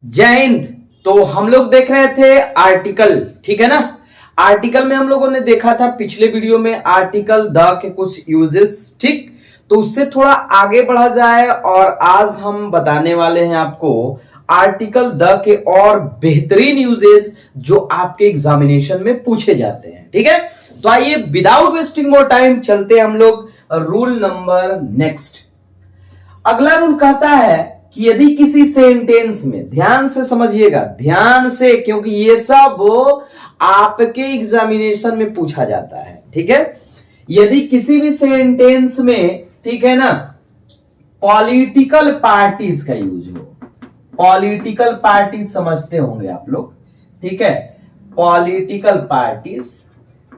जय हिंद। तो हम लोग देख रहे थे आर्टिकल, ठीक है ना। आर्टिकल में हम लोगों ने देखा था पिछले वीडियो में आर्टिकल द के कुछ यूजेस, ठीक। तो उससे थोड़ा आगे बढ़ा जाए और आज हम बताने वाले हैं आपको आर्टिकल द के और बेहतरीन यूजेस जो आपके एग्जामिनेशन में पूछे जाते हैं, ठीक है। तो आइए विदाउट वेस्टिंग मोर टाइम चलते हैं हम लोग रूल नंबर नेक्स्ट। अगला रूल कहता है कि यदि किसी सेंटेंस में, ध्यान से समझिएगा, ध्यान से, क्योंकि ये सब आपके एग्जामिनेशन में पूछा जाता है, ठीक है। यदि किसी भी सेंटेंस में, ठीक है ना, पॉलिटिकल पार्टीज का यूज हो, पॉलिटिकल पार्टीज समझते होंगे आप लोग, ठीक है। पॉलिटिकल पार्टीज,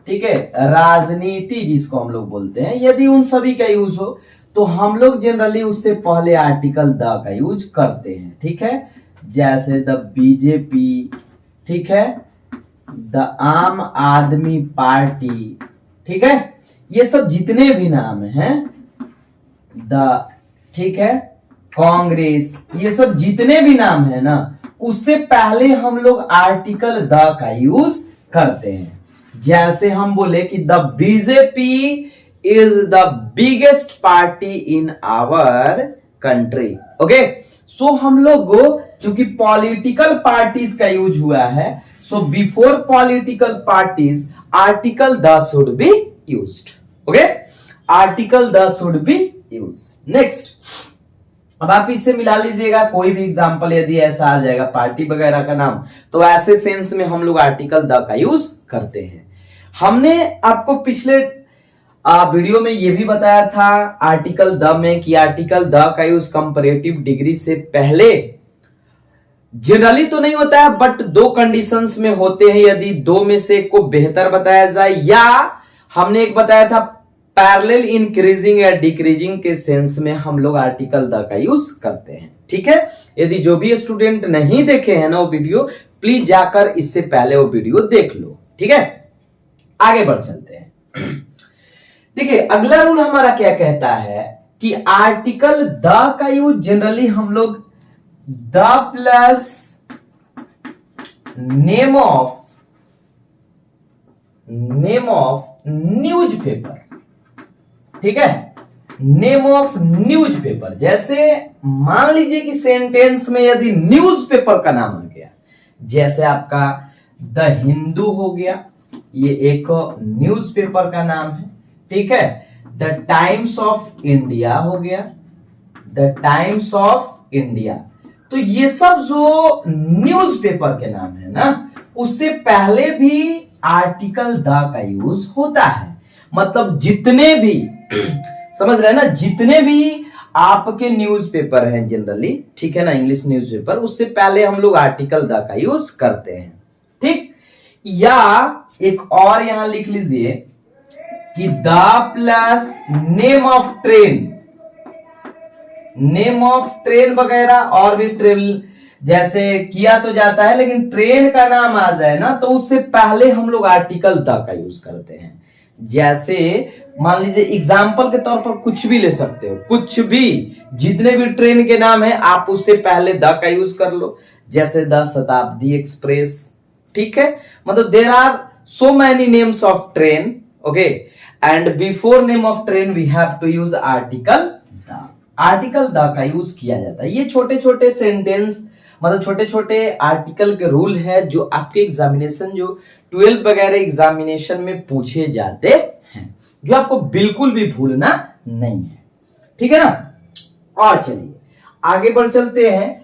ठीक है, राजनीति जिसको हम लोग बोलते हैं, यदि उन सभी का यूज हो तो हम लोग जनरली उससे पहले आर्टिकल द का यूज करते हैं, ठीक है। जैसे द बीजेपी, ठीक है, द आम आदमी पार्टी, ठीक है, ये सब जितने भी नाम हैं, द, ठीक है, कांग्रेस, ये सब जितने भी नाम है ना, उससे पहले हम लोग आर्टिकल द का यूज करते हैं। जैसे हम बोले कि the BJP is the biggest party in our country, okay। so हम लोग चूंकि पॉलिटिकल पार्टीज का यूज हुआ है, so before political parties article the should be used, okay। article the should be used। next, अब आप इससे मिला लीजिएगा कोई भी एग्जांपल, यदि ऐसा आ जाएगा पार्टी वगैरह का नाम, तो ऐसे सेंस में हम लोग आर्टिकल द का यूज करते हैं। हमने आपको पिछले वीडियो में यह भी बताया था आर्टिकल द में कि आर्टिकल द का यूज कंपैरेटिव डिग्री से पहले जनरली तो नहीं होता है, बट दो कंडीशंस में होते हैं। यदि दो में से एक को बेहतर बताया जाए, या हमने एक बताया था पैरेलल इंक्रीजिंग या डिक्रीजिंग के सेंस में हम लोग आर्टिकल द का यूज करते हैं, ठीक है। यदि जो भी स्टूडेंट नहीं देखे हैं ना वो वीडियो, प्लीज जाकर इससे पहले वो वीडियो देख लो, ठीक है। आगे बढ़ चलते हैं। देखिए अगला रूल हमारा क्या कहता है कि आर्टिकल द का यूज जनरली हम लोग the plus name of newspaper, ठीक है, नेम ऑफ न्यूज़पेपर। जैसे मान लीजिए कि सेंटेंस में यदि न्यूज़पेपर का नाम आ गया, जैसे आपका द हिंदू हो गया, ये एक न्यूज़पेपर का नाम है, ठीक है। द टाइम्स ऑफ इंडिया हो गया, द टाइम्स ऑफ इंडिया। तो ये सब जो न्यूज़पेपर के नाम है ना, उससे पहले भी आर्टिकल द का यूज होता है। मतलब जितने भी समझ रहे हैं ना, जितने भी आपके न्यूज़पेपर हैं जनरली, ठीक है ना, इंग्लिश न्यूज़पेपर, उससे पहले हम लोग आर्टिकल द का यूज करते हैं, ठीक। या एक और यहां लिख लीजिए कि the plus name of train, name of train वगैरह और भी ट्रेवल जैसे किया तो जाता है, लेकिन ट्रेन का नाम आ जाए ना तो उससे पहले हम लोग आर्टिकल द का यूज करते हैं। जैसे मान लीजिए एग्जाम्पल के तौर पर कुछ भी ले सकते हो, कुछ भी, जितने भी ट्रेन के नाम है आप उससे पहले द का यूज कर लो। जैसे द शताब्दी एक्सप्रेस, ठीक है। मतलब there are so many names of train, okay, and before name of train we have to use article the। Article the का यूज किया जाता है। ये छोटे छोटे सेंटेंस, मतलब छोटे छोटे आर्टिकल के रूल है जो आपके एग्जामिनेशन, जो 12 वगैरह एग्जामिनेशन में पूछे जाते हैं, जो आपको बिल्कुल भी भूलना नहीं है, ठीक है ना। और चलिए आगे बढ़ चलते हैं।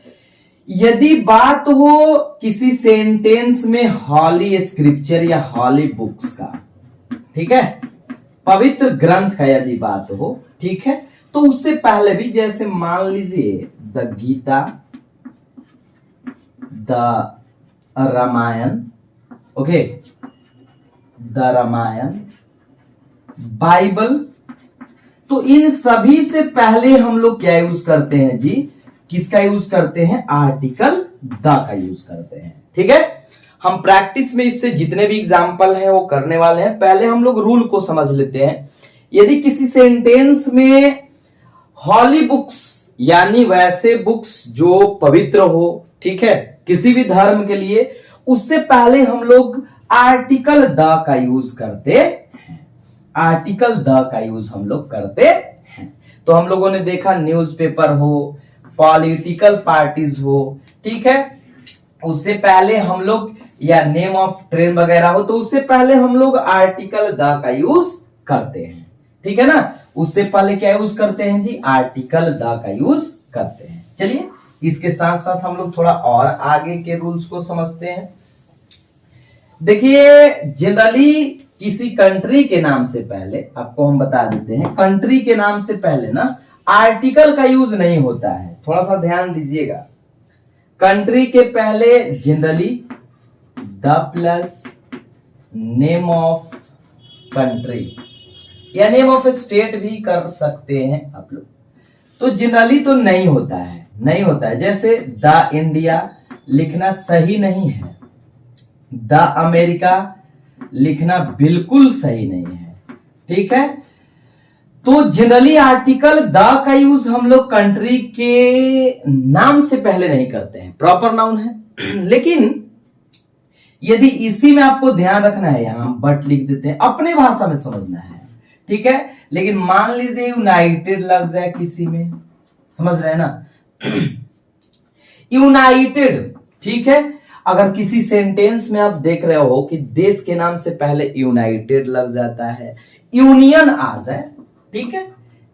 यदि बात हो किसी सेंटेंस में हॉली स्क्रिप्चर या हॉली बुक्स का, ठीक है, पवित्र ग्रंथ का यदि बात हो, ठीक है, तो उससे पहले भी, जैसे मान लीजिए the Gita, the Ramayana, okay, the Ramayana, Bible, तो इन सभी से पहले हम लोग क्या यूज करते हैं जी, किसका यूज करते हैं, आर्टिकल द का यूज करते हैं, ठीक है। हम प्रैक्टिस में इससे जितने भी एग्जाम्पल हैं वो करने वाले हैं। पहले हम लोग रूल को समझ लेते हैं। यदि किसी सेंटेंस में हॉली बुक्स यानी वैसे बुक्स जो पवित्र हो, ठीक है, किसी भी धर्म के लिए, उससे पहले हम लोग आर्टिकल द का यूज करते हैं। आर्टिकल द का यूज हम लोग करते हैं। तो हम लोगों ने देखा न्यूज़पेपर हो, पॉलिटिकल पार्टीज हो, ठीक है, उससे पहले हम लोग, या नेम ऑफ ट्रेन वगैरह हो, तो उससे पहले हम लोग आर्टिकल द का यूज करते हैं। ठीक है ना, उससे पहले क्या यूज करते हैं जी, आर्टिकल द का यूज करते हैं। चलिए इसके साथ साथ हम लोग थोड़ा और आगे के रूल्स को समझते हैं। देखिए जनरली किसी कंट्री के नाम से पहले, आपको हम बता देते हैं, कंट्री के नाम से पहले ना आर्टिकल का यूज नहीं होता है, थोड़ा सा ध्यान दीजिएगा। कंट्री के पहले generally the plus name of country या नेम ऑफ स्टेट भी कर सकते हैं आप लोग। तो जनरली तो नहीं होता है, नहीं होता है। जैसे द इंडिया लिखना सही नहीं है, द अमेरिका लिखना बिल्कुल सही नहीं है। ठीक है, तो जनरली आर्टिकल द का यूज हम लोग कंट्री के नाम से पहले नहीं करते हैं, प्रॉपर नाउन है। लेकिन यदि इसी में आपको ध्यान रखना है, यहां बट लिख देते हैं, अपने भाषा में समझना है, ठीक है। लेकिन मान लीजिए यूनाइटेड लग जाए किसी में, समझ रहे हैं ना, यूनाइटेड, ठीक है। अगर किसी सेंटेंस में आप देख रहे हो कि देश के नाम से पहले यूनाइटेड लग जाता है, यूनियन आ जाए, ठीक है,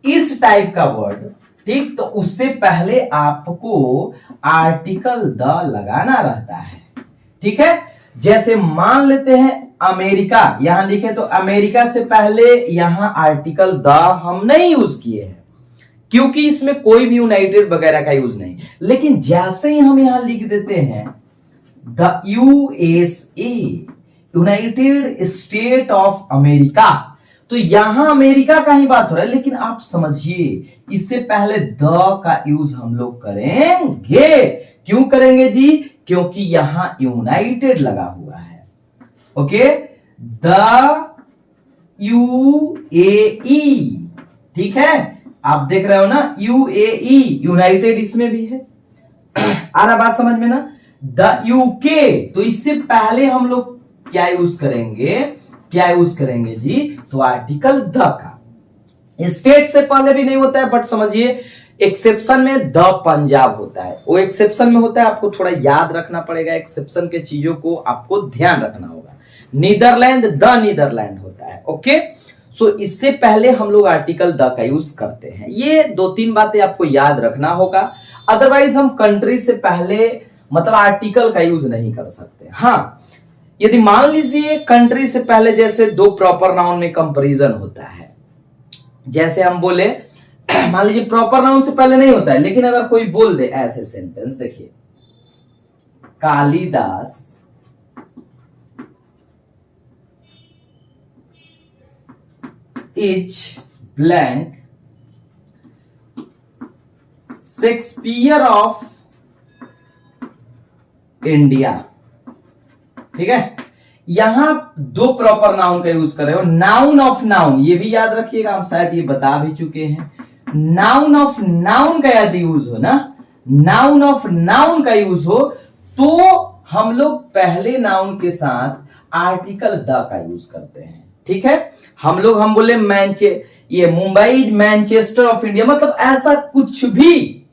इस टाइप का वर्ड, ठीक, तो उससे पहले आपको आर्टिकल द लगाना रहता है। ठीक है, जैसे मान लेते हैं अमेरिका, यहां लिखे तो अमेरिका से पहले यहां आर्टिकल द हम नहीं यूज किए हैं, क्योंकि इसमें कोई भी यूनाइटेड वगैरह का यूज नहीं। लेकिन जैसे ही हम यहां लिख देते हैं the USA, United state of America, तो यहां अमेरिका का ही बात हो रहा है। लेकिन आप समझिए, इससे पहले द का यूज हम लोग करेंगे। क्यों करेंगे जी, क्योंकि यहां यूनाइटेड लगा हुआ है। ओके, द यूएई, ठीक है, आप देख रहे हो ना, यूएई, यूनाइटेड इसमें भी है। आ रहा बात समझ में ना। द यूके, तो इससे पहले हम लोग क्या यूज करेंगे, क्या यूज करेंगे जी, तो आर्टिकल द का। स्टेट से पहले भी नहीं होता है, बट समझिए एक्सेप्शन में द पंजाब होता है, वो एक्सेप्शन में होता है, आपको थोड़ा याद रखना पड़ेगा, एक्सेप्शन के चीजों को आपको ध्यान रखना होगा। नीदरलैंड द नीदरलैंड होता है। ओके, सो इससे पहले हम लोग आर्टिकल द का यूज करते हैं। ये 2-3 बातें आपको याद रखना होगा, अदरवाइज हम कंट्री से पहले मतलब आर्टिकल का यूज नहीं कर सकते। हाँ, यदि मान लीजिए कंट्री से पहले जैसे 2 प्रॉपर नाउन में कंपैरिजन होता है, जैसे हम बोले, मान लीजिए प्रॉपर नाउन से पहले नहीं होता है, लेकिन अगर कोई बोल दे ऐसे सेंटेंस, देखिए, Kalidas is blank Shakespeare of India. ठीक है, यहां 2 प्रॉपर नाउन का यूज कर रहे हो, नाउन ऑफ नाउन, ये भी याद रखिएगा, हम शायद ये बता भी चुके हैं। नाउन ऑफ नाउन का यदि यूज हो ना, नाउन ऑफ नाउन का यूज हो, तो हम लोग पहले नाउन के साथ आर्टिकल द का यूज करते हैं। ठीक है, हम बोले ये मुंबई मैनचेस्टर ऑफ इंडिया, मतलब ऐसा कुछ भी,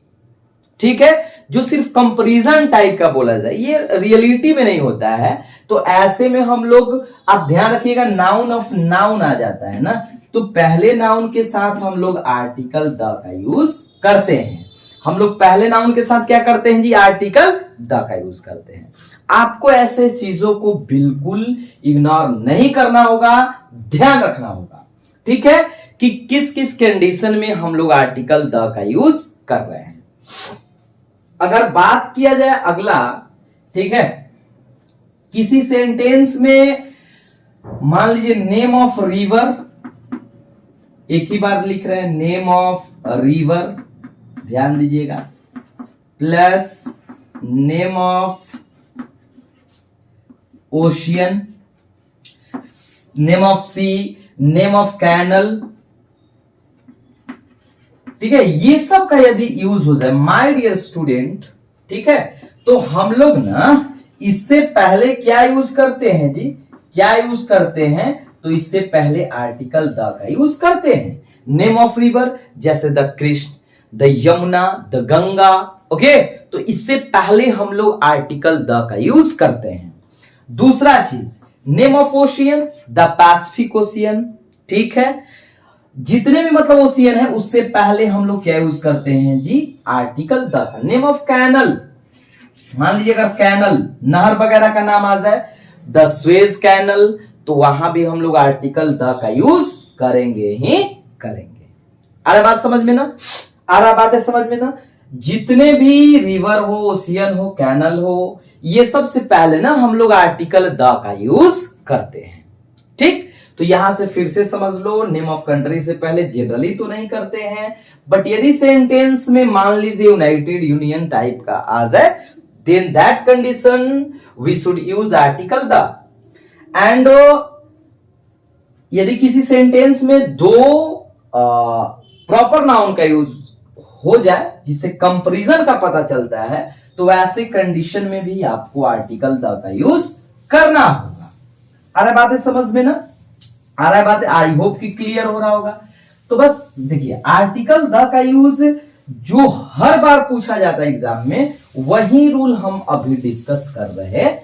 ठीक है, जो सिर्फ कंपैरिजन टाइप का बोला जाए, ये रियलिटी में नहीं होता है। तो ऐसे में हम लोग, आप ध्यान रखिएगा, नाउन ऑफ नाउन आ जाता है ना, तो पहले नाउन के साथ हम लोग आर्टिकल द का यूज करते हैं। हम लोग पहले नाउन के साथ क्या करते हैं जी, आर्टिकल द का यूज करते हैं। आपको ऐसे चीजों को बिल्कुल इग्नोर नहीं करना होगा, ध्यान रखना होगा, ठीक है, कि किस किस कंडीशन में हम लोग आर्टिकल द का यूज कर रहे हैं। अगर बात किया जाए अगला, ठीक है, किसी सेंटेंस में मान लीजिए नेम ऑफ रिवर, एक ही बार लिख रहे हैं, नेम ऑफ रिवर, ध्यान दीजिएगा, plus name of ocean, name of sea, name of canal, ठीक है, ये सब का यदि यूज हो जाए माय डियर स्टूडेंट, ठीक है, तो हम लोग ना इससे पहले क्या यूज करते हैं जी, क्या यूज करते हैं, तो इससे पहले आर्टिकल द का यूज करते हैं। नेम ऑफ रिवर जैसे the Krishna, the Yamuna, the Ganga, okay, तो इससे पहले हम लोग आर्टिकल द का यूज करते हैं। दूसरा चीज, name of ocean, the Pacific ocean, ठीक है, जितने भी मतलब ओशियन है उससे पहले हम लोग क्या यूज करते हैं जी, आर्टिकल द का। नेम ऑफ कैनल, मान लीजिए अगर कैनल नहर वगैरह का नाम आ जाए, द स्वेज कैनल, तो वहां भी हम लोग आर्टिकल द का यूज करेंगे ही करेंगे। आ रहा बात समझ में ना, आ रहा बात है समझ में ना। जितने भी रिवर हो, ओशियन हो, कैनल हो, ये सबसे पहले ना हम लोग आर्टिकल द का यूज करते हैं, ठीक। तो यहां से फिर से समझ लो, नेम ऑफ कंट्री से पहले जनरली तो नहीं करते हैं, बट यदि सेंटेंस में मान लीजिए यूनाइटेड यूनियन टाइप का आ जाए, then that condition we should use article the. And यदि किसी सेंटेंस में दो प्रॉपर नाउन का यूज हो जाए जिससे कंपैरिजन का पता चलता है, तो ऐसे कंडीशन में भी आपको आर्टिकल द का यूज करना होगा। आ रहा बात है समझ में ना, आ रहा है बात है, आई होप कि क्लियर हो रहा होगा। तो बस देखिए, आर्टिकल द का यूज जो हर बार पूछा जाता है एग्जाम में, वही रूल हम अभी डिस्कस कर रहे हैं,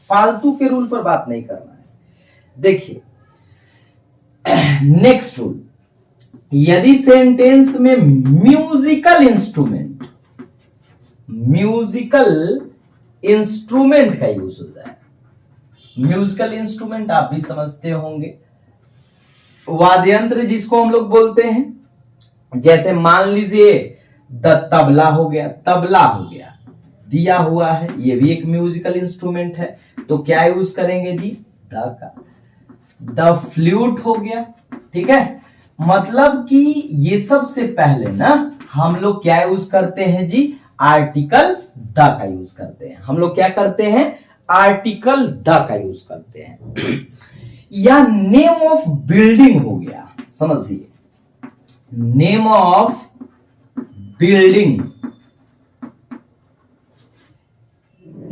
फालतू के रूल पर बात नहीं करना है। देखिए नेक्स्ट रूल, यदि सेंटेंस में म्यूजिकल इंस्ट्रूमेंट का यूज हो जाए, म्यूजिकल इंस्ट्रूमेंट आप भी समझते होंगे, वाद्ययंत्र जिसको हम लोग बोलते हैं, जैसे मान लीजिए द तबला हो गया, तबला हो गया, दिया हुआ है, ये भी एक म्यूजिकल इंस्ट्रूमेंट है, तो क्या यूज करेंगे जी, द का। द फ्लूट हो गया, ठीक है, मतलब कि ये सबसे पहले ना हम लोग क्या यूज करते हैं जी, आर्टिकल द का यूज करते हैं। हम लोग क्या करते हैं, आर्टिकल द का यूज करते हैं। या नेम ऑफ बिल्डिंग हो गया, समझिए, नेम ऑफ बिल्डिंग,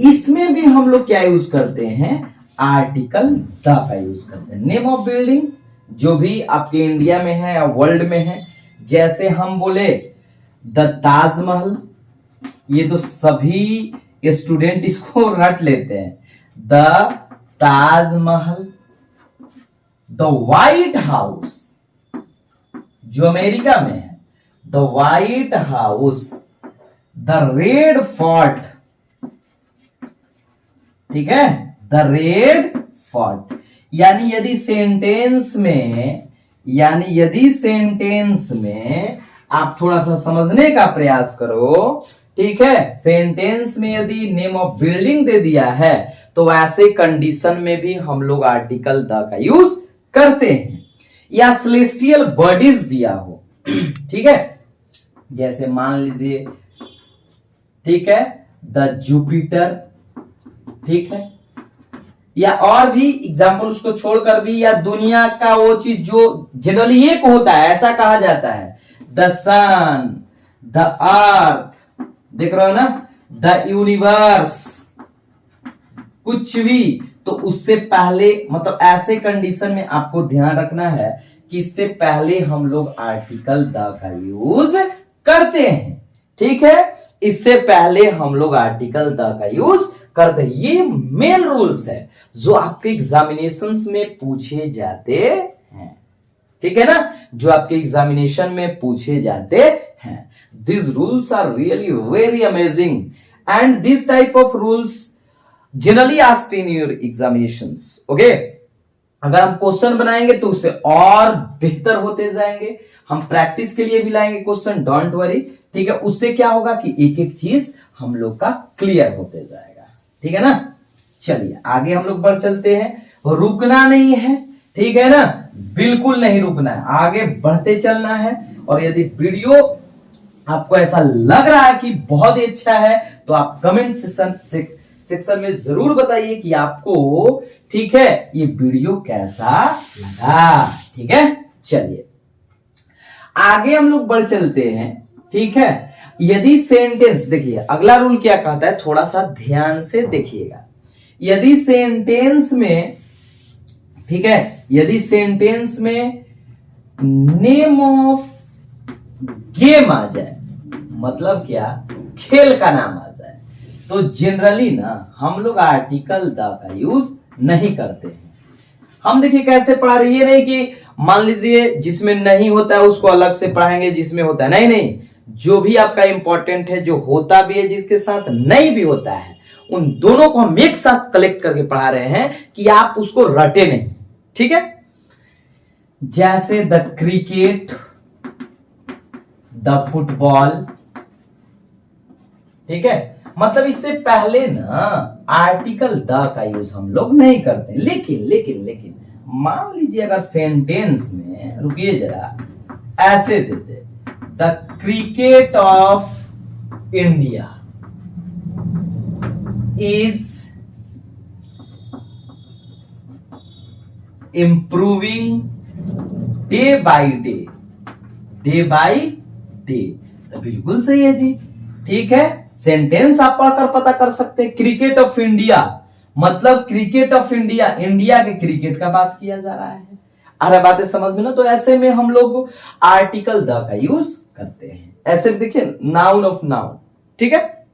इसमें भी हम लोग क्या यूज करते हैं, आर्टिकल द का यूज करते हैं। नेम ऑफ बिल्डिंग जो भी आपके इंडिया में है या वर्ल्ड में है, जैसे हम बोले द ताजमहल, ये तो सभी स्टूडेंट इसको रट लेते हैं, the Taj Mahal. The white house जो अमेरिका में है, the white house, the red fort, ठीक है, द रेड फोर्ट। यानी यदि सेंटेंस में आप थोड़ा सा समझने का प्रयास करो, ठीक है, सेंटेंस में यदि नेम ऑफ बिल्डिंग दे दिया है, तो ऐसे कंडीशन में भी हम लोग आर्टिकल द का यूज करते हैं। या सेलेस्टियल बॉडीज दिया हो, ठीक है, जैसे मान लीजिए, ठीक है, द जुपिटर, ठीक है, या और भी एग्जाम्पल उसको छोड़कर भी, या दुनिया का वो चीज जो जनरली एक होता है, ऐसा कहा जाता है, द सन, द अर्थ, देख रहे हो ना, द यूनिवर्स, कुछ भी, तो उससे पहले मतलब ऐसे कंडीशन में आपको ध्यान रखना है कि इससे पहले हम लोग आर्टिकल द का यूज करते हैं, ठीक है, इससे पहले हम लोग आर्टिकल द का यूज करते हैं। ये मेन रूल्स है जो आपके एग्जामिनेशंस में पूछे जाते हैं, ठीक है ना, जो आपके एग्जामिनेशन में पूछे जाते हैं। This rules are really very amazing and this type of rules generally asked in your examinations, okay. अगर हम क्वेश्चन बनाएंगे तो उससे और बेहतर होते जाएंगे, हम प्रैक्टिस के लिए भी लाएंगे क्वेश्चन, डोंट वरी, ठीक है। उससे क्या होगा कि एक एक चीज हम लोग का क्लियर होते जाएगा, ठीक है ना। चलिए आगे हम लोग बढ़ चलते हैं, रुकना नहीं है, ठीक है ना, बिल्कुल नहीं रुकना है, आगे बढ़ते चलना है। और यदि वीडियो आपको ऐसा लग रहा है कि बहुत ही अच्छा है, तो आप कमेंट सेक्शन में जरूर बताइए कि आपको, ठीक है, ये वीडियो कैसा लगा, ठीक है। चलिए आगे हम लोग बढ़ चलते हैं, ठीक है। यदि सेंटेंस, देखिए अगला रूल क्या कहता है, थोड़ा सा ध्यान से देखिएगा। यदि सेंटेंस में, ठीक है, यदि सेंटेंस में नेम ऑफ गेम आ जाए, मतलब क्या, खेल का नाम आ जाए, तो जनरली ना हम लोग आर्टिकल द का यूज नहीं करते हैं। हम देखिए कैसे पढ़ा रहे, ये नहीं कि मान लीजिए जिसमें नहीं होता है उसको अलग से पढ़ाएंगे, जिसमें होता है, नहीं नहीं, जो भी आपका इंपॉर्टेंट है, जो होता भी है, जिसके साथ नहीं भी होता है, उन दोनों को हम एक साथ कलेक्ट करके पढ़ा रहे हैं कि आप उसको रटे नहीं, ठीक है। जैसे द क्रिकेट, द फुटबॉल, ठीक है, मतलब इससे पहले ना आर्टिकल द का यूज हम लोग नहीं करते। लेकिन लेकिन लेकिन मान लीजिए अगर सेंटेंस में, रुकिए जरा, ऐसे देते, the cricket of India is improving day by day, day by day, तो बिल्कुल सही है जी, ठीक है। सेंटेंस आप पढ़कर पता कर सकते हैं। क्रिकेट ऑफ इंडिया मतलब क्रिकेट ऑफ इंडिया, इंडिया के क्रिकेट का बात किया जा रहा है। अरे बातें समझ में ना, तो ऐसे में हम लोग आर्टिकल द का यूज करते हैं। ऐसे देखिए, नाउन ऑफ नाउन, ठीक है।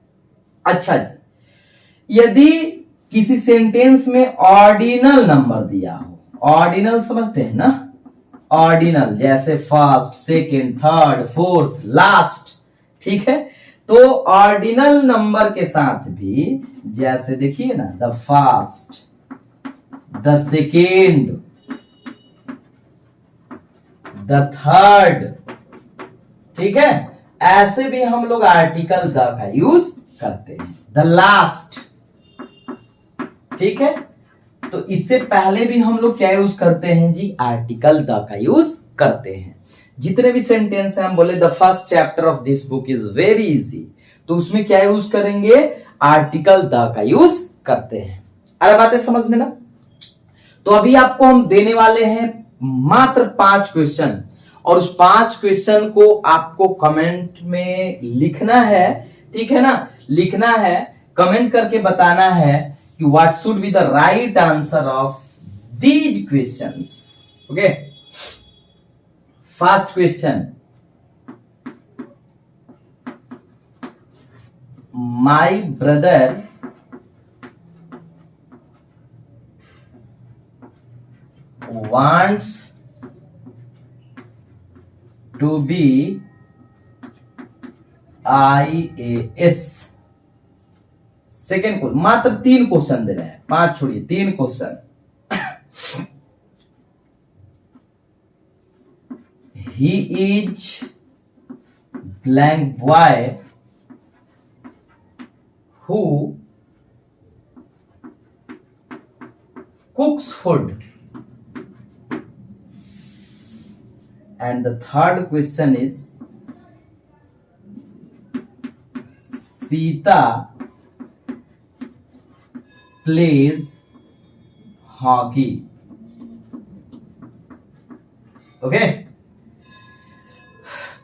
अच्छा जी, यदि किसी सेंटेंस में ऑर्डिनल नंबर दिया हो, ऑर्डिनल समझते हैं ना, ऑर्डिनल जैसे first, second, third, fourth, last, ठीक है, तो ऑर्डिनल नंबर के साथ भी, जैसे देखिए ना, the first, the second, the third, ठीक है, ऐसे भी हम लोग आर्टिकल द का यूज करते हैं। द लास्ट, ठीक है, तो इससे पहले भी हम लोग क्या यूज करते हैं जी, आर्टिकल द का यूज करते हैं। जितने भी सेंटेंस हैं, हम बोले the first chapter of this book is very easy, तो उसमें क्या यूज करेंगे, आर्टिकल द का यूज करते हैं। अरे बातें समझ में ना। तो अभी आपको हम देने वाले हैं मात्र 5 क्वेश्चन, और उस 5 क्वेश्चन को आपको कमेंट में लिखना है, ठीक है ना, लिखना है, कमेंट करके बताना है कि what should be the right answer of these questions. Okay, first question, my brother wants to be IAS। Second question, मात्र 3 क्वेश्चन दे रहे हैं, 5 छोड़िए, 3 question. He is blank boy who cooks food। And the third question is Sita plays hockey। Okay,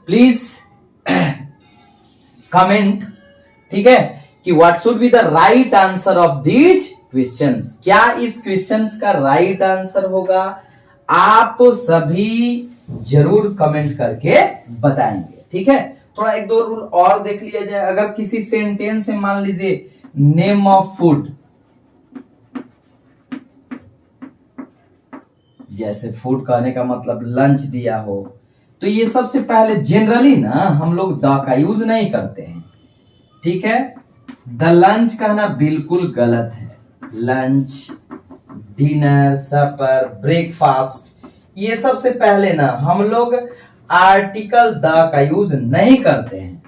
please comment, ठीक है, कि what should be the right answer of these questions. क्या इस questions का राइट आंसर होगा, आप सभी जरूर कमेंट करके बताएंगे, ठीक है। थोड़ा 1-2 रूल और देख लिया जाए। अगर किसी सेंटेंस में मान लीजिए नेम ऑफ फूड, जैसे फूड कहने का मतलब लंच दिया हो, तो ये सबसे पहले जनरली ना हम लोग द का यूज नहीं करते हैं, ठीक है। द लंच कहना बिल्कुल गलत है। लंच, डिनर, सपर, ब्रेकफास्ट, ये सबसे पहले ना हम लोग आर्टिकल द का यूज नहीं करते हैं,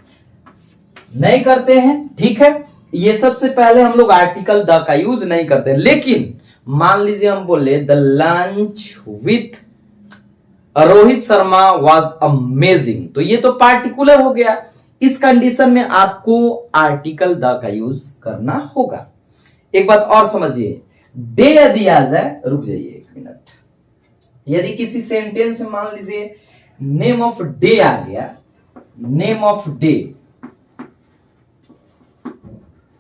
नहीं करते हैं, ठीक है। ये सबसे पहले हम लोग आर्टिकल द का यूज नहीं करते। लेकिन मान लीजिए हम बोले the lunch with Rohit Sharma was amazing, तो ये तो पार्टिकुलर हो गया। इस कंडीशन में आपको आर्टिकल द का यूज करना होगा। एक बात और समझिए, डे यदि आ जाए, रुक जाइए 1 मिनट, यदि किसी सेंटेंस में मान लीजिए नेम ऑफ डे आ गया, नेम ऑफ डे,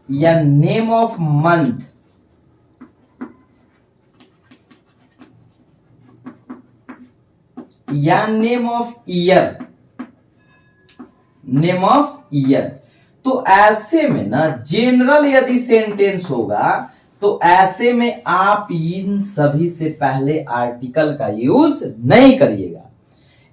या नेम ऑफ मंथ या name of year, name of year. तो ऐसे में ना जनरल यदि सेंटेंस होगा तो ऐसे में आप इन सभी से पहले आर्टिकल का यूज नहीं करिएगा,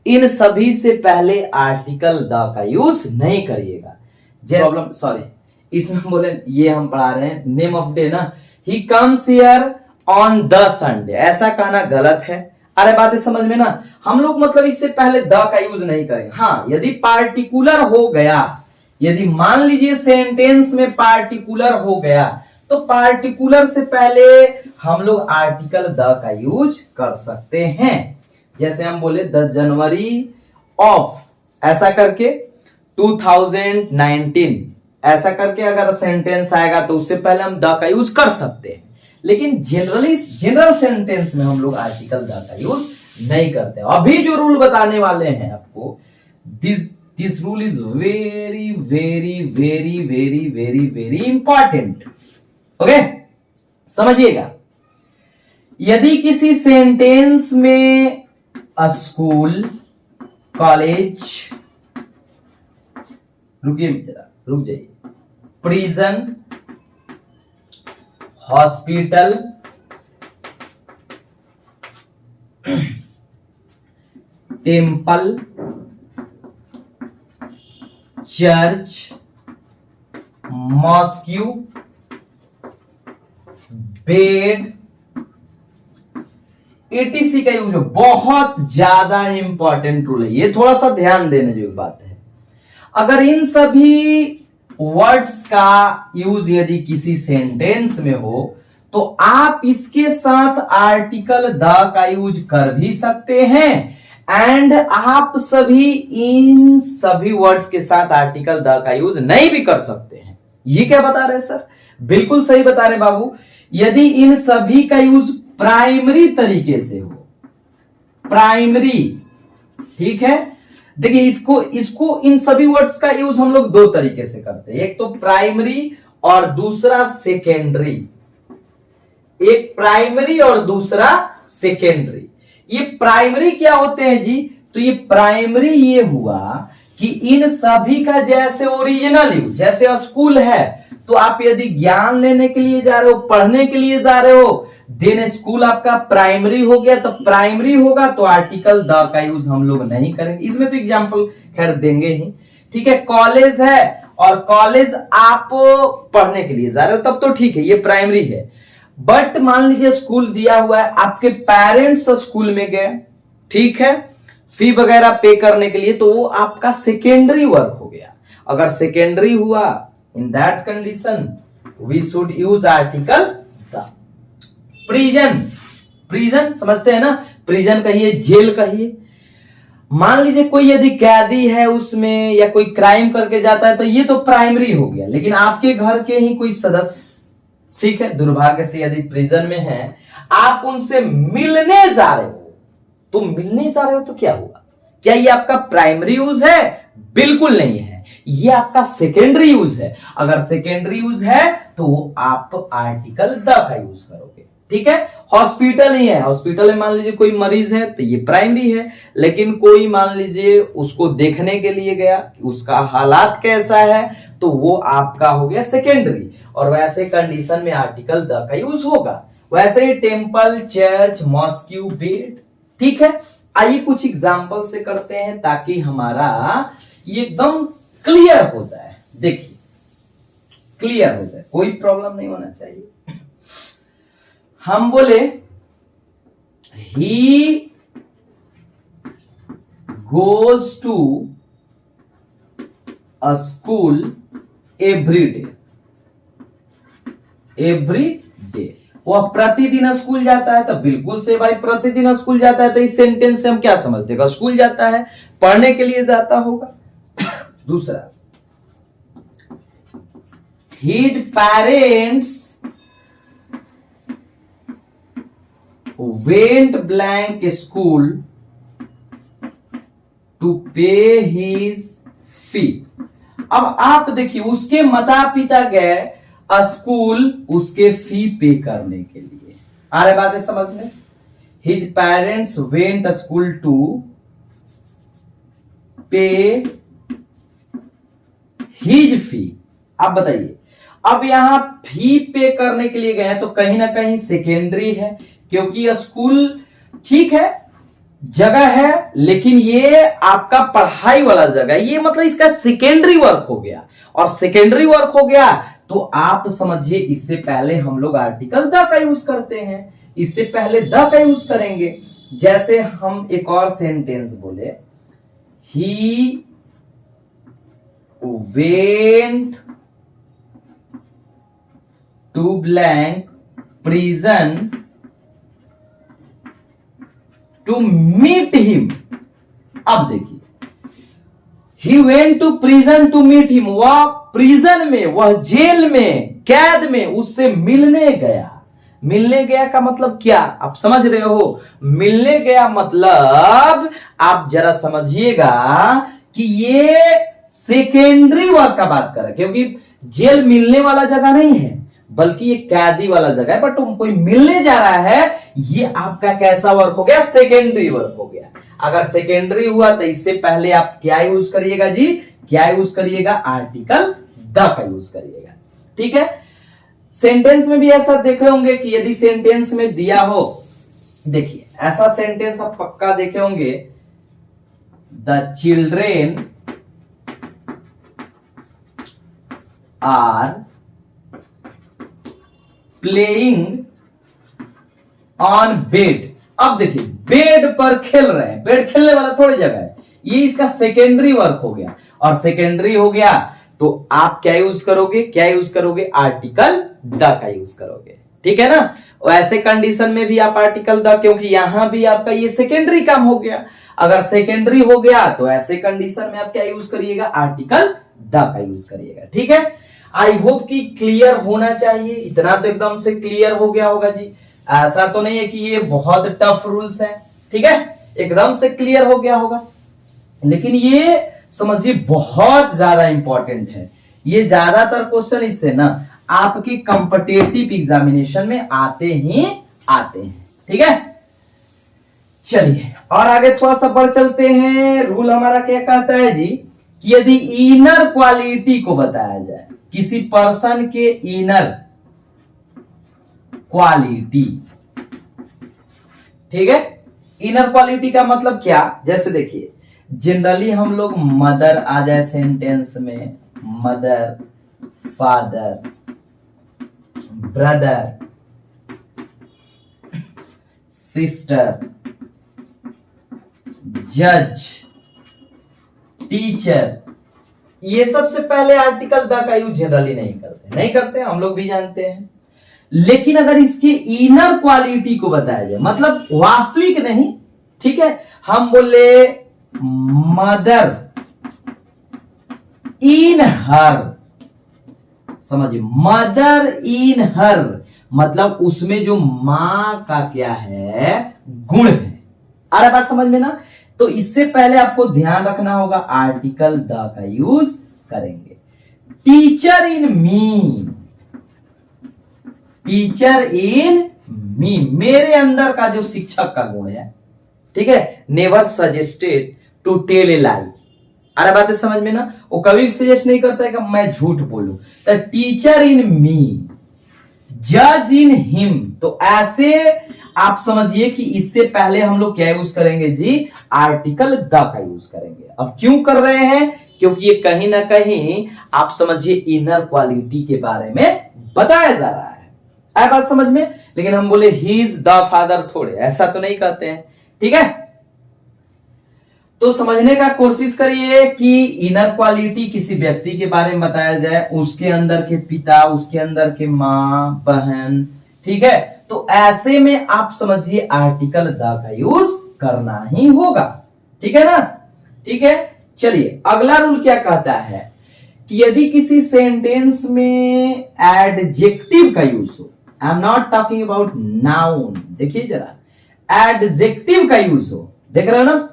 इन सभी से पहले आर्टिकल द का यूज नहीं करिएगा। प्रॉब्लम सॉरी, इसमें बोले ये हम पढ़ा रहे हैं नेम ऑफ डे ना, he comes here on the Sunday, ऐसा कहना गलत है। अरे बातें समझ में ना, हम लोग मतलब इससे पहले द का यूज नहीं करेंगे। हाँ, यदि पार्टिकुलर हो गया, यदि मान लीजिए सेंटेंस में पार्टिकुलर हो गया तो पार्टिकुलर से पहले हम लोग आर्टिकल द का यूज कर सकते हैं। जैसे हम बोले 10 जनवरी ऑफ ऐसा करके 2019, ऐसा करके अगर सेंटेंस आएगा तो उससे पहले हम द का यूज कर सकते हैं। लेकिन जनरल सेंटेंस में हम लोग आर्टिकल द का यूज नहीं करते। अभी जो रूल बताने वाले हैं आपको, this rule is very very very very very very important. Okay, समझिएगा। यदि किसी सेंटेंस में स्कूल, कॉलेज, रुकिए जरा, रुक जाइए, prison, hospital, temple, church, mosque, bed, etc का यूज बहुत ज्यादा इंपॉर्टेंट रूल है। ये थोड़ा सा ध्यान देने जो बात है, अगर इन सभी वर्ड्स का यूज यदि किसी सेंटेंस में हो तो आप इसके साथ आर्टिकल द का यूज कर भी सकते हैं एंड आप सभी इन सभी वर्ड्स के साथ आर्टिकल द का यूज नहीं भी कर सकते हैं। ये क्या बता रहे सर? बिल्कुल सही बता रहे बाबू। यदि इन सभी का यूज प्राइमरी तरीके से हो, प्राइमरी, ठीक है, देखिए इसको इन सभी वर्ड्स का यूज हम लोग दो तरीके से करते हैं, एक तो प्राइमरी और दूसरा सेकेंडरी, एक प्राइमरी और दूसरा सेकेंडरी। ये प्राइमरी क्या होते हैं जी? तो ये प्राइमरी ये हुआ कि इन सभी का जैसे ओरिजिनल यूज, जैसे स्कूल है तो आप यदि ज्ञान लेने के लिए जा रहे हो, पढ़ने के लिए जा रहे हो, देन स्कूल आपका प्राइमरी हो गया, तो प्राइमरी होगा तो आर्टिकल द का यूज हम लोग नहीं करेंगे। इसमें तो एग्जांपल खैर देंगे ही, ठीक है। कॉलेज है और कॉलेज आप पढ़ने के लिए जा रहे हो तब तो ठीक है, ये प्राइमरी है। बट मान लीजिए स्कूल दिया हुआ है, आपके पेरेंट्स स्कूल में गए, ठीक है, फी वगैरह पे करने के लिए, तो वो आपका सेकेंडरी वर्क हो गया। अगर सेकेंडरी हुआ, in that condition we should use article the. Prison, prison समझते हैं ना, प्रिजन कहिए, जेल कहिए। मान लीजिए कोई यदि कैदी है उसमें या कोई क्राइम करके जाता है तो ये तो प्राइमरी हो गया। लेकिन आपके घर के ही कोई सदस्य, ठीक है, दुर्भाग्य से यदि प्रिजन में है, आप उनसे मिलने जा रहे हो, तो मिलने जा रहे हो तो क्या हुआ? क्या ये आपका प्राइमरी यूज है? बिल्कुल नहीं है, ये आपका सेकेंडरी यूज है। अगर सेकेंडरी यूज है तो आप आर्टिकल द का यूज करोगे, ठीक है। हॉस्पिटल ही है, हॉस्पिटल में मान लीजिए कोई मरीज है तो ये प्राइमरी है, लेकिन कोई मान लीजिए उसको देखने के लिए गया, उसका हालात कैसा है, तो वो आपका हो गया सेकेंडरी। और वैसे कंडीशन में आर्टिकल द का यूज होगा। वैसे ही टेम्पल, चर्च, मॉस्क्यू, बेड, ठीक है। आइए कुछ एग्जाम्पल से करते हैं ताकि हमारा ये एकदम क्लियर हो जाए। देखिए क्लियर हो जाए, कोई प्रॉब्लम नहीं होना चाहिए। हम बोले he goes to a school every day, every day, वह प्रतिदिन स्कूल जाता है। तो बिल्कुल से भाई, प्रतिदिन स्कूल जाता है तो इस सेंटेंस से हम क्या समझते हैं? स्कूल जाता है, पढ़ने के लिए जाता होगा। दूसरा, his parents went blank school to pay his fee. अब आप देखिए, उसके माता पिता गए अ स्कूल उसके फी पे करने के लिए। आ रहे बातें समझ में? His parents went school to pay his fee. अब बताइए, अब यहां फी पे करने के लिए गए हैं तो कहीं ना कहीं सेकेंडरी है, क्योंकि स्कूल ठीक है जगह है, लेकिन ये आपका पढ़ाई वाला जगह, ये मतलब इसका सेकेंडरी वर्क हो गया। और सेकेंडरी वर्क हो गया तो आप समझिए, इससे पहले हम लोग आर्टिकल द का यूज करते हैं, इससे पहले द का यूज करेंगे। जैसे हम एक और सेंटेंस बोले, he went to blank prison to meet him. अब देखिए, he went to prison to meet him, वह प्रिजन में, वह जेल में, कैद में उससे मिलने गया। मिलने गया का मतलब क्या, आप समझ रहे हो? मिलने गया मतलब आप जरा समझिएगा कि ये सेकेंडरी वर्क का बात कर रहा है, क्योंकि जेल मिलने वाला जगह नहीं है, बल्कि ये कैदी वाला जगह है। बट कोई मिलने जा रहा है, ये आपका कैसा वर्क हो गया? सेकेंडरी वर्क हो गया। अगर सेकेंडरी हुआ तो इससे पहले आप क्या यूज करिएगा जी? क्या यूज करिएगा? आर्टिकल द का यूज करिएगा। ठीक है, सेंटेंस में भी ऐसा देखे होंगे कि यदि सेंटेंस में दिया हो, देखिए ऐसा सेंटेंस आप पक्का देखे होंगे, the children are playing on bed. अब देखिए, बेड पर खेल रहे हैं, बेड खेलने वाला थोड़ी जगह है, ये इसका सेकेंडरी वर्क हो गया। और सेकेंडरी हो गया तो आप क्या यूज करोगे? क्या यूज करोगे? आर्टिकल द का यूज करोगे। ठीक है ना? ऐसे कंडीशन में भी आप आर्टिकल द, क्योंकि यहां भी आपका ये सेकेंडरी काम हो गया। अगर सेकेंडरी हो गया तो ऐसे कंडीशन में आप क्या यूज करिएगा? आर्टिकल द का यूज करिएगा। ठीक है, आई होप कि क्लियर होना चाहिए। इतना तो एकदम से क्लियर हो गया होगा जी। ऐसा तो नहीं है कि ये बहुत टफ रूल्स है। ठीक है, एकदम से क्लियर हो गया होगा, लेकिन ये समझिए बहुत ज्यादा इंपॉर्टेंट है। ये ज्यादातर क्वेश्चन इससे ना आपकी कॉम्पिटिटिव एग्जामिनेशन में आते ही आते हैं। ठीक है, चलिए और आगे थोड़ा सा बढ़ चलते हैं। रूल हमारा क्या कहता है जी कि यदि इनर क्वालिटी को बताया जाए, किसी पर्सन के इनर क्वालिटी, ठीक है, इनर क्वालिटी का मतलब क्या? जैसे देखिए, जनरली हम लोग मदर आ जाए सेंटेंस में, मदर, फादर, ब्रदर, सिस्टर, जज, टीचर, ये सबसे पहले आर्टिकल द का यूज जनरली नहीं करते, हम लोग भी जानते हैं। लेकिन अगर इसके इनर क्वालिटी को बताया जाए, मतलब वास्तविक नहीं, ठीक है, हम बोले मदर इन हर, समझिए, मदर इन हर मतलब उसमें जो मां का क्या है, गुण है। अरे बात समझ में ना? तो इससे पहले आपको ध्यान रखना होगा आर्टिकल द का यूज करेंगे। Teacher in me, teacher in me, मेरे अंदर का जो शिक्षक का गुण है, ठीक है, never suggested to tell a lie. अरे बातें समझ में ना? वो कभी भी सजेस्ट नहीं करता है कि मैं झूठ बोलूं। तो टीचर इन मी, जज इन हिम, तो ऐसे आप समझिए कि इससे पहले हम लोग क्या यूज करेंगे जी? आर्टिकल द का यूज करेंगे। अब क्यों कर रहे हैं? क्योंकि ये कहीं ना कहीं आप समझिए इनर क्वालिटी के बारे में बताया जा रहा है। आया बात समझ में? लेकिन हम बोले ही इज द फादर, थोड़े ऐसा तो नहीं कहते हैं। ठीक है, तो समझने का कोशिश करिए कि इनर क्वालिटी किसी व्यक्ति के बारे में बताया जाए, उसके अंदर के पिता, उसके अंदर के मां, बहन, ठीक है, तो ऐसे में आप समझिए आर्टिकल द का यूज करना ही होगा। ठीक है ना? ठीक है, चलिए अगला रूल क्या कहता है कि यदि किसी सेंटेंस में एडजेक्टिव का यूज हो, I am not talking about noun, देखिए जरा, एडजेक्टिव का यूज हो, देख रहे हो ना?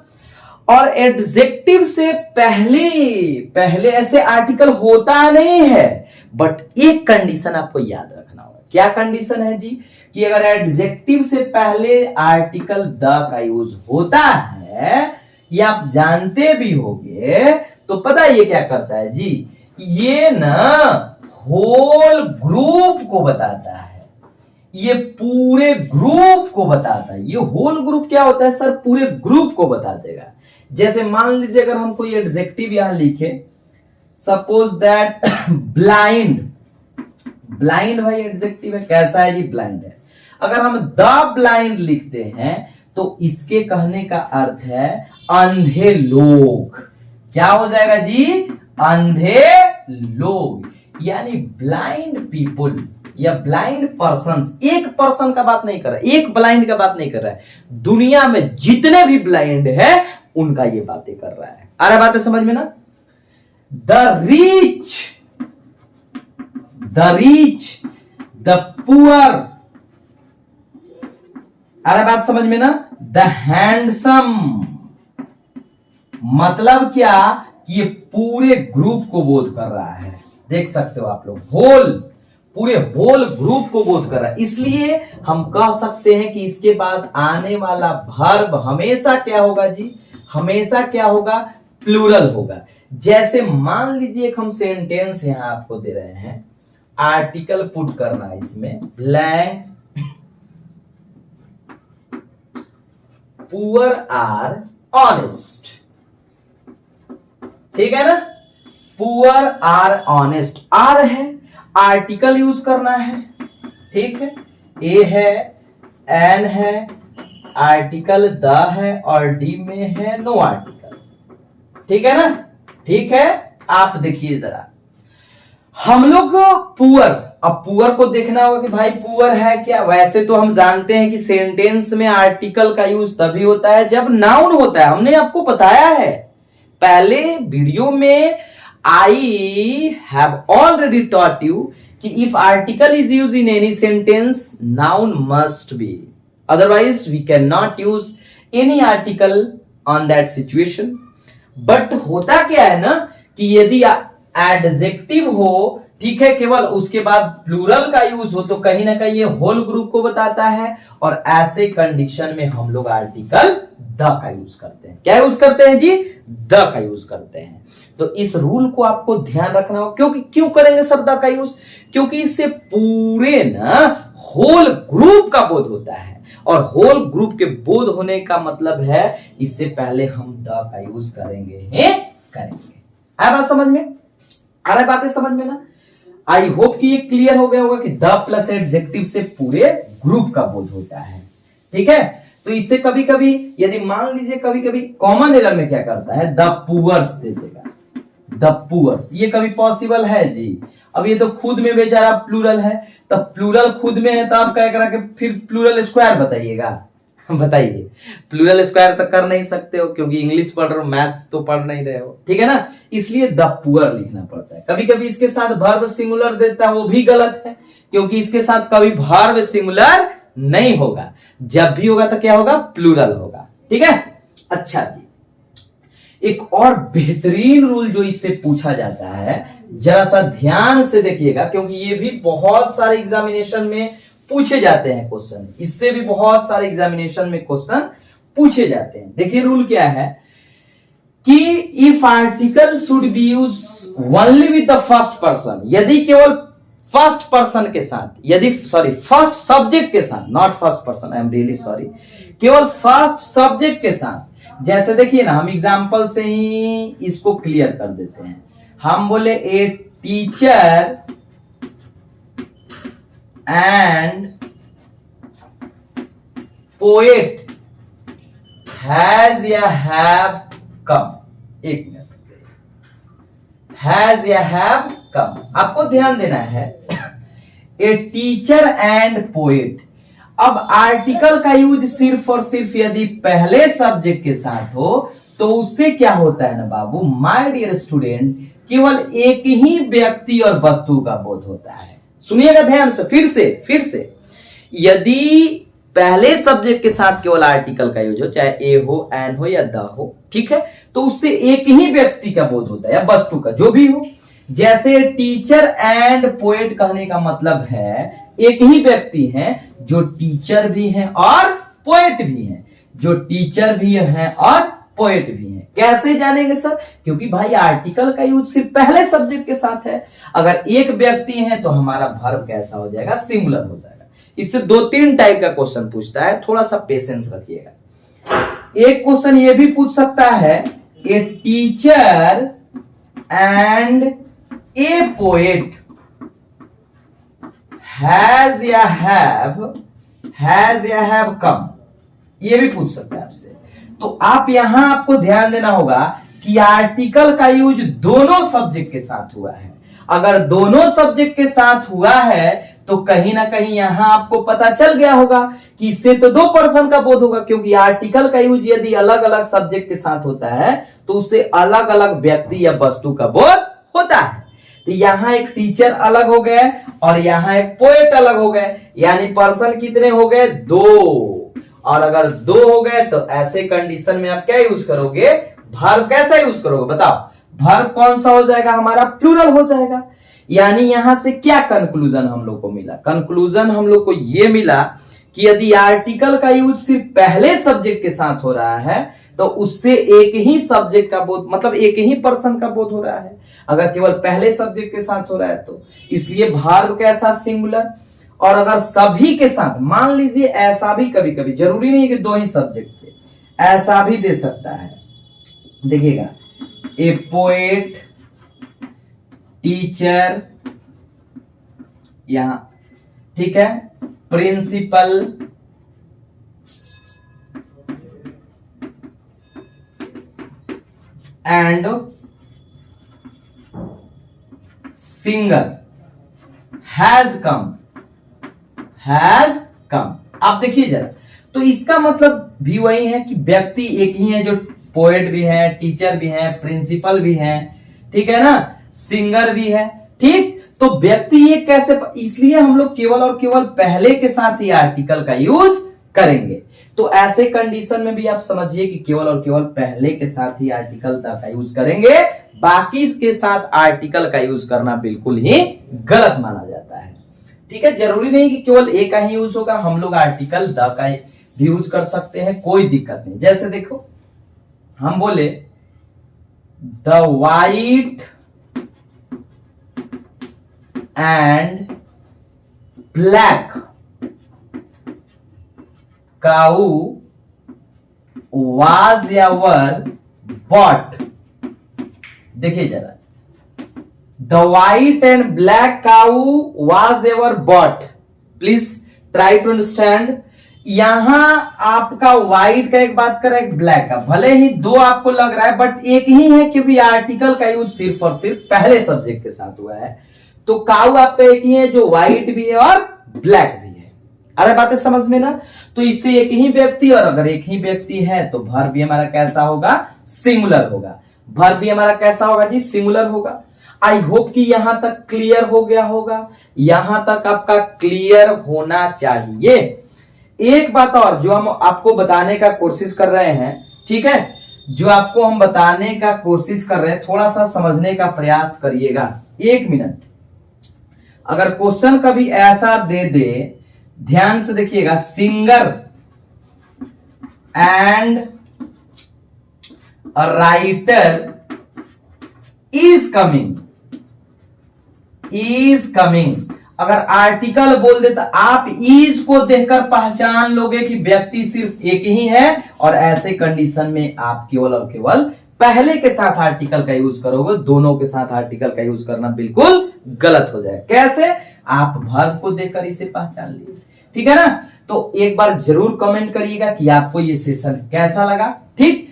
और एडजेक्टिव से पहले ऐसे आर्टिकल होता नहीं है, बट एक कंडीशन आपको याद रखना होगा। क्या कंडीशन है जी? कि अगर एडजेक्टिव से पहले आर्टिकल द का यूज होता है, ये आप जानते भी होंगे, तो पता है ये क्या करता है जी? ये ना होल ग्रुप को बताता है, ये पूरे ग्रुप को बताता है। ये होल ग्रुप क्या होता है सर? पूरे ग्रुप को बता देगा। जैसे मान लीजिए अगर हम कोई एडजेक्टिव यहां लिखे, सपोज दैट ब्लाइंड। ब्लाइंड भाई एडजेक्टिव है, कैसा है जी? ब्लाइंड है। अगर हम द ब्लाइंड लिखते हैं तो इसके कहने का अर्थ है अंधे लोग। क्या हो जाएगा जी? अंधे लोग, यानी ब्लाइंड पीपुल या ब्लाइंड पर्सन्स। एक पर्सन का बात नहीं कर रहा है, एक ब्लाइंड का बात नहीं कर रहा है, दुनिया में जितने भी ब्लाइंड है उनका ये बातें कर रहा है। आ रहा बातें समझ में ना? The rich, the poor. आ रहा बात समझ में ना? The handsome. मतलब क्या? कि ये पूरे ग्रुप को बोध कर रहा है। देख सकते हो आप लोग, पूरे होल ग्रुप को बोध कर रहा है। इसलिए हम कह सकते हैं कि इसके बाद आने वाला वर्ब हमेशा क्या होगा जी? हमेशा क्या होगा? प्लूरल होगा। जैसे मान लीजिए एक हम सेंटेंस यहां आपको दे रहे हैं, आर्टिकल पुट करना है इसमें, ब्लैंक पुअर आर ऑनेस्ट। ठीक है ना? पुअर आर ऑनेस्ट, आर है, आर्टिकल यूज करना है। ठीक है? ए है, एन है, आर्टिकल द है और डी में है नो आर्टिकल। ठीक है ना? ठीक है, आप देखिए जरा, हम लोग पुअर, अब पुअर को देखना होगा कि भाई पुअर है क्या। वैसे तो हम जानते हैं कि सेंटेंस में आर्टिकल का यूज तभी होता है जब नाउन होता है। हमने आपको बताया है पहले वीडियो में, I have already taught you कि if article is use in any sentence, noun must be, otherwise we can not use any article on that situation. But होता क्या है ना कि यदि एडजेक्टिव हो, ठीक है, केवल उसके बाद प्लूरल का यूज हो, तो कहीं ना कहीं ये होल ग्रुप को बताता है, और ऐसे कंडीशन में हम लोग आर्टिकल द का यूज करते हैं। क्या यूज करते हैं जी? द का यूज करते हैं। तो इस रूल को आपको ध्यान रखना हो। क्योंकि क्यों करेंगे सर द का यूज? क्योंकि इससे पूरे ना होल ग्रुप का बोध होता है, और होल ग्रुप के बोध होने का मतलब है इससे पहले हम द का यूज करेंगे। आया बात समझ में? आ रहा बातें समझ में ना? आई होप कि ये क्लियर हो गया होगा कि द प्लस एडजेक्टिव से पूरे ग्रुप का बोध होता है। ठीक है? तो इससे कभी कभी यदि मान लीजिए कभी कभी कॉमन एरर में क्या करता है, द पुअर्स दे देगा, द पुअर्स। ये कभी पॉसिबल है जी? अब ये तो खुद में बेचारा प्लूरल है, तब प्लूरल खुद में है तो आप क्या करा के फिर प्लूरल स्क्वायर बताइएगा? बताइए, प्लूरल स्क्वायर तो कर नहीं सकते हो क्योंकि इंग्लिश पढ़ रहे हो, मैथ्स तो पढ़ नहीं रहे हो। ठीक है ना? इसलिए द पुअर लिखना पड़ता है। कभी कभी इसके साथ वर्ब सिंगुलर देता है, वो भी गलत है, क्योंकि इसके साथ कभी वर्ब सिंगुलर नहीं होगा। जब भी होगा तो क्या होगा? प्लूरल होगा। ठीक है? अच्छा जी, एक और बेहतरीन रूल जो इससे पूछा जाता है, जरा सा ध्यान से देखिएगा, क्योंकि ये भी बहुत सारे एग्जामिनेशन में पूछे जाते हैं क्वेश्चन। इससे भी बहुत सारे एग्जामिनेशन में क्वेश्चन पूछे जाते हैं। देखिए रूल क्या है कि if article should be use only with the first person, यदि केवल फर्स्ट पर्सन के साथ, यदि फर्स्ट सब्जेक्ट के साथ, not first person, I am really sorry, केवल फर्स्ट सब्जेक्ट के साथ। जैसे देखिए ना, हम एग्जांपल से ही इसको क्लियर कर देते हैं। हम बोले a teacher and poet has या हैव कम। एक मिनट, हैज या हैव कम, आपको ध्यान देना है। ए टीचर एंड पोएट, अब आर्टिकल का यूज सिर्फ और सिर्फ यदि पहले सब्जेक्ट के साथ हो तो उससे क्या होता है ना बाबू, माय डियर स्टूडेंट, केवल एक ही व्यक्ति और वस्तु का बोध होता है। सुनिएगा ध्यान से, फिर से यदि पहले सब्जेक्ट के साथ केवल आर्टिकल का यूज हो, चाहे ए हो, एन हो या द हो, ठीक है, तो उससे एक ही व्यक्ति का बोध होता है या वस्तु का, जो भी हो। जैसे टीचर एंड पोएट कहने का मतलब है एक ही व्यक्ति हैं जो टीचर भी हैं और पोएट भी हैं, जो टीचर भी हैं और पोएट भी हैं। कैसे जानेंगे सर? क्योंकि भाई आर्टिकल का यूज सिर्फ पहले सब्जेक्ट के साथ है। अगर एक व्यक्ति है तो हमारा वर्ब कैसा हो जाएगा? सिंगुलर हो जाएगा। इससे 2-3 टाइप का क्वेश्चन पूछता है, थोड़ा सा पेशेंस रखिएगा। एक क्वेश्चन ये भी पूछ सकता है, a teacher and A poet has या हैव कम, ये भी पूछ सकता है आपसे। तो आप यहां आपको ध्यान देना होगा कि आर्टिकल का यूज दोनों सब्जेक्ट के साथ हुआ है। अगर दोनों सब्जेक्ट के साथ हुआ है तो कहीं ना कहीं यहां आपको पता चल गया होगा कि इससे तो 2 पर्सन का बोध होगा, क्योंकि आर्टिकल का यूज यदि अलग अलग सब्जेक्ट के साथ होता है तो उससे अलग अलग व्यक्ति या वस्तु का बोध होता है। तो यहां एक टीचर अलग हो गए और यहां एक पोएट अलग हो गए, यानी पर्सन कितने हो गए? 2। और अगर 2 हो गए तो ऐसे कंडीशन में आप क्या यूज करोगे? वर्ब कैसा यूज करोगे बताओ? वर्ब कौन सा हो जाएगा? हमारा प्लूरल हो जाएगा। यानी यहां से क्या कंक्लूजन हम लोग को मिला? कंक्लूजन हम लोग को यह मिला कि यदि आर्टिकल का यूज सिर्फ पहले सब्जेक्ट के साथ हो रहा है तो उससे एक ही सब्जेक्ट का बोध, मतलब एक ही पर्सन का बोध हो रहा है। अगर केवल पहले सब्जेक्ट के साथ हो रहा है तो इसलिए वर्ब कैसा? सिंगुलर। और अगर सभी के साथ, मान लीजिए ऐसा भी कभी कभी, जरूरी नहीं कि 2 ही सब्जेक्ट पे, ऐसा भी दे सकता है। देखिएगा, ए पोएट टीचर, यहां ठीक है, principal and singer has come. आप देखिए जरा, तो इसका मतलब भी वही है कि व्यक्ति एक ही है, जो पोएट भी है, टीचर भी है, प्रिंसिपल भी है, ठीक है ना, सिंगर भी है। ठीक, तो व्यक्ति ये कैसे, इसलिए हम लोग केवल और केवल पहले के साथ ही आर्टिकल का यूज करेंगे। तो ऐसे कंडीशन में भी आप समझिए कि केवल और केवल पहले के साथ ही आर्टिकल का यूज करेंगे, बाकी के साथ आर्टिकल का यूज करना बिल्कुल ही गलत माना जाता है। ठीक है, जरूरी नहीं कि केवल एक का ही यूज होगा, हम लोग आर्टिकल द का भी यूज कर सकते हैं, कोई दिक्कत नहीं। जैसे देखो, हम बोले the white and black cow was ever bought. देखिए जरा, the white and black cow was ever bought. Please try to understand. यहां आपका व्हाइट का एक बात कर रहा है, एक ब्लैक का, भले ही 2 आपको लग रहा है बट एक ही है, क्योंकि आर्टिकल का यूज सिर्फ और सिर्फ पहले सब्जेक्ट के साथ हुआ है। तो काऊ आपका एक ही है जो व्हाइट भी है और ब्लैक भी है। अरे बातें समझ में ना? तो इससे एक ही व्यक्ति, और अगर एक ही व्यक्ति है तो वर्ब भी हमारा कैसा होगा? सिंगुलर होगा। वर्ब भी हमारा कैसा होगा जी? सिंगुलर होगा। आई होप कि यहां तक क्लियर हो गया होगा। यहां तक आपका क्लियर होना चाहिए। एक बात और जो हम आपको बताने का कोशिश कर रहे हैं, ठीक है, जो आपको हम बताने का कोशिश कर रहे हैं, थोड़ा सा समझने का प्रयास करिएगा। 1 मिनट। अगर क्वेश्चन कभी ऐसा दे दे, ध्यान से देखिएगा, singer and writer is coming, अगर आर्टिकल बोल दे तो आप इज को देखकर पहचान लोगे कि व्यक्ति सिर्फ एक ही है, और ऐसे कंडीशन में आप केवल और केवल पहले के साथ आर्टिकल का यूज करोगे, दोनों के साथ आर्टिकल का यूज करना बिल्कुल गलत हो जाए। कैसे? आप वर्ब को देखकर इसे पहचान लिए। ठीक है ना? तो एक बार जरूर कमेंट करिएगा कि आपको ये सेशन कैसा लगा। ठीक,